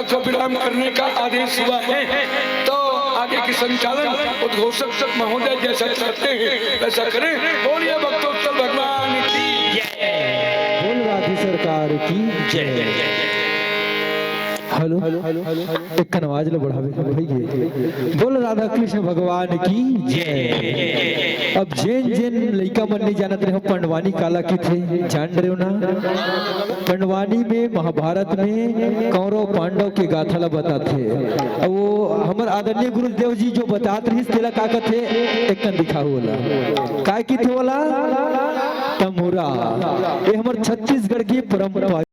को विराम करने का आदेश हुआ है, तो आगे की संचालन उद्घोषक महोदय जैसा चाहते हैं वैसा करें। बोलिए भक्तोत्सव भगवान की जय। बोल राधे सरकार की जय। हेलो एक आवाज लो बढ़ावे भैया, बोल राधा कृष्ण भगवान की जय। अब जैन जैन लड़का मन नहीं जानत रहे, पंडवानी काला की थे जान रहे हो ना। पंडवानी में महाभारत में कौरव पांडव के गाथा ला बताते। अब वो हमारे आदरणीय गुरुदेव जी जो बताते रही तेला का थे एक दिखा होला काय की थे वाला तमुरा। ये हमारे छत्तीसगढ़ की परंपरा।